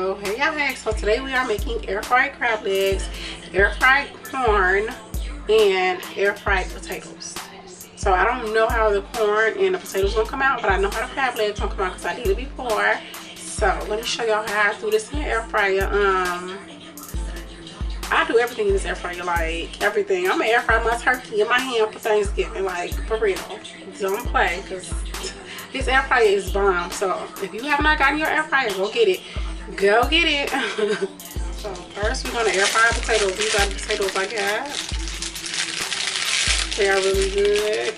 So hey y'all, hey, so today we are making air fried crab legs, air fried corn, and air fried potatoes. So I don't know how the corn and the potatoes gonna come out, but I know how the crab legs gonna come out because I did it before. So let me show y'all how I do this in the air fryer. I do everything in this air fryer, like everything. I'm gonna air fry my turkey and my ham for Thanksgiving, like for real. Don't play, because this air fryer is bomb. So if you have not gotten your air fryer, go get it. Go get it. So first we're gonna air fry potatoes. These are the potatoes I got. They are really good.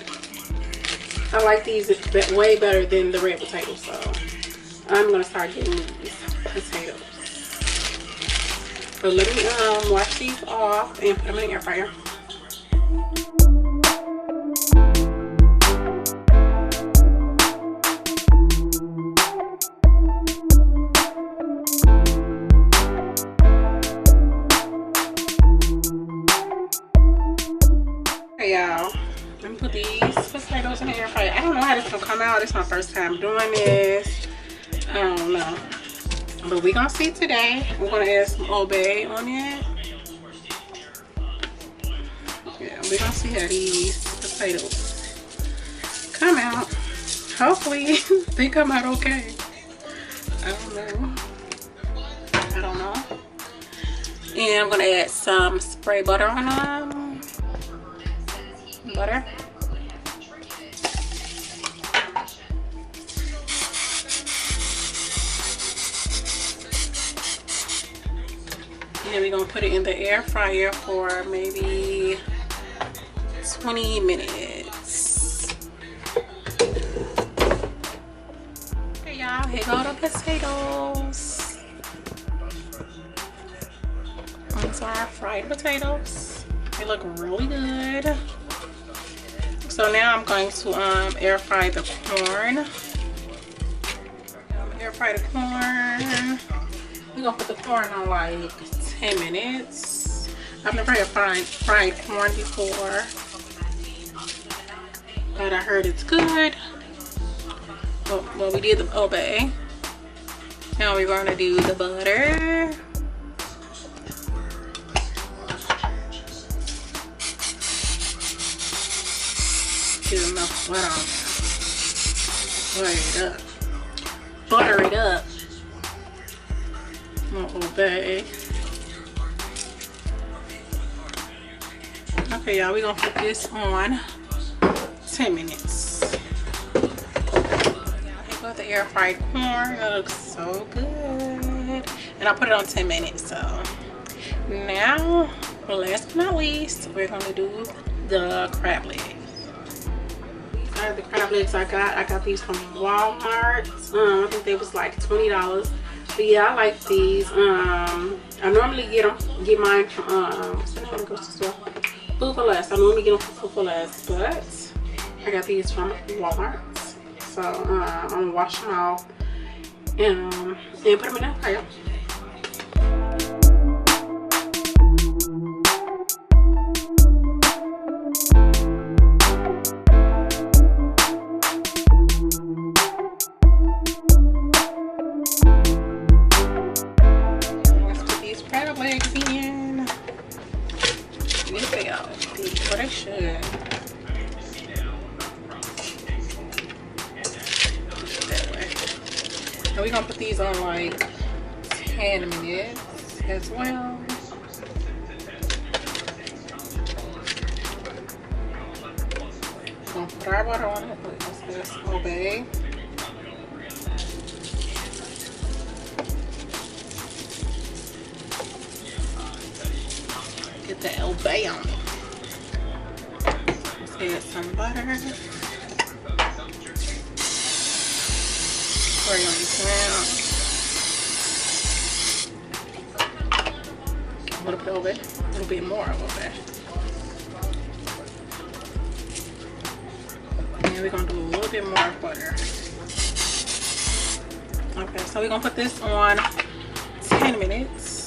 I like these way better than the red potatoes, so I'm gonna start getting these potatoes. So let me wash these off and put them in the air fryer. Okay, y'all, let me put these potatoes in the air fryer. I don't know how this will come out. It's my first time doing this. I don't know. But we're gonna see today. We're gonna add some Old Bay on it. Yeah, we're gonna see how these potatoes come out. Hopefully they come out okay. I don't know. And I'm gonna add some spray butter on them. Butter. And then we're gonna put it in the air fryer for maybe 20 minutes. Okay, y'all, here go the potatoes. These are our fried potatoes. They look really good. So now I'm going to air fry the corn. Air fry the corn. We're gonna put the corn on like 10 minutes. I've never had fried corn before, but I heard it's good. Well, we did the Old Bay. Now we're gonna do the butter. Get enough butter on there. Butter it up. Butter it up. Old Bay. Okay, y'all, we're gonna put this on 10 minutes. Here goes the air fried corn. It looks so good. And I put it on 10 minutes. So now, last but not least, we're gonna do the crab legs. These are the crab legs I got these from Walmart. I think they was like $20. But yeah, I like these. I normally get mine from what's the name of the grocery store? Food for Less. I normally get them from Food for Less, but I got these from Walmart. So I'm gonna wash them off and put them in the fryer. But I should. That way. And we're gonna put these on like 10 minutes as well. Gonna put our butter on it. Let's just obey. Get the Old Bay on it. Add some butter. Spray on these down. A little bit of it. A little bit more of it. And we're gonna do a little bit more butter. Okay, so we're gonna put this on 10 minutes.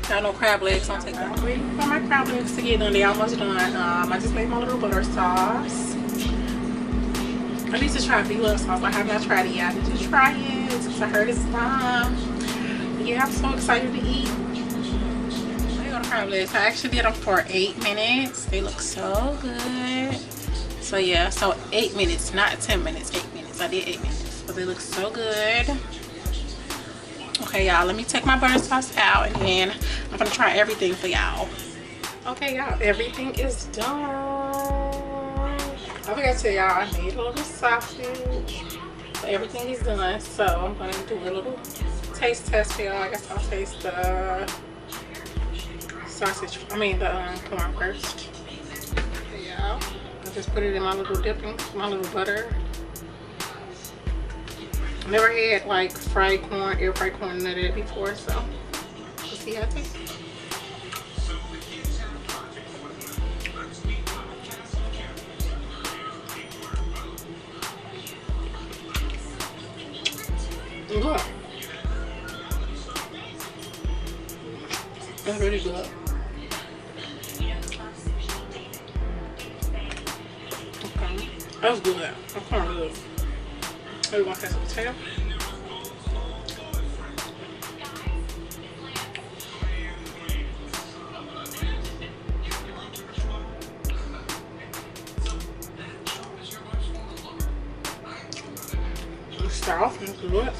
I know crab legs don't take long. I'm waiting for my crab legs to get done. They almost done. I just made my little butter sauce. I need to try deluxe sauce. I have not tried it yet. I need to try it. legs because I heard it's bomb. Yeah, I'm so excited to eat. I go to crab legs. I actually did them for 8 minutes. They look so good. So yeah, so 8 minutes, not 10 minutes, 8 minutes. I did 8 minutes, but they look so good. Okay, y'all, let me take my butter sauce out and then I'm gonna try everything for y'all. Okay, y'all, everything is done. I forgot to tell y'all I made a little sausage. So everything is done. So I'm gonna do a little taste test for y'all. I guess I'll taste the sausage. I mean the corn first. Okay, y'all. I just put it in my little dipping, my little butter. Never had like fried corn, air fried corn, none of that before, so let's see how it tastes. Good. That's really good. Okay, that's good. That's kind of good. We want that potato. Start off and do it.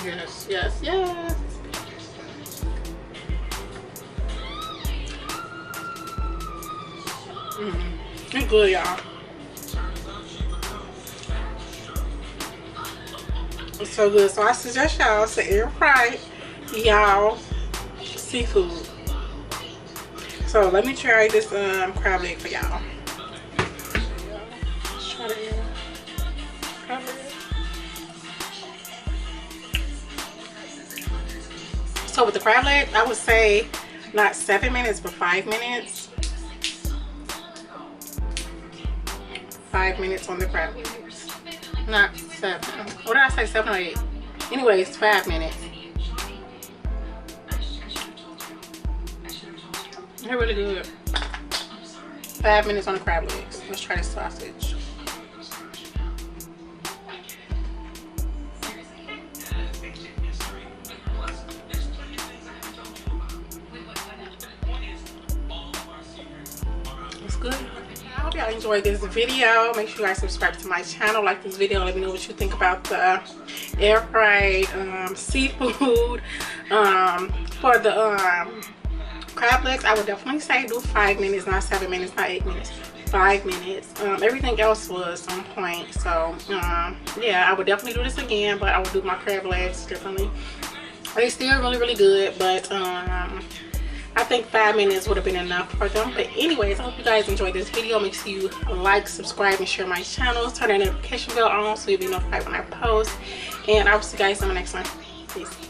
Yes, yes, yes. It's good, y'all. It's so good. So I suggest y'all to air fry y'all seafood. So let me try this crab leg for y'all. Let's try the crab leg. So with the crab leg, I would say not 7 minutes, but 5 minutes. 5 minutes on the crab legs. Not 7. What did I say? 7 or 8? Anyways, 5 minutes. They're really good. 5 minutes on the crab legs. Let's try the sausage. It's good. I hope y'all enjoyed this video. Make sure you guys subscribe to my channel, like this video, let me know what you think about the air fried seafood. For the crab legs, I would definitely say do 5 minutes, not 7 minutes, not 8 minutes, 5 minutes. Everything else was on point. So yeah, I would definitely do this again, but I would do my crab legs differently. They're still really good, but I think 5 minutes would have been enough for them. But anyways, I hope you guys enjoyed this video. Make sure you like, subscribe, and share my channel. Turn that notification bell on so you'll be notified when I post. And I will see you guys in the next one. Peace.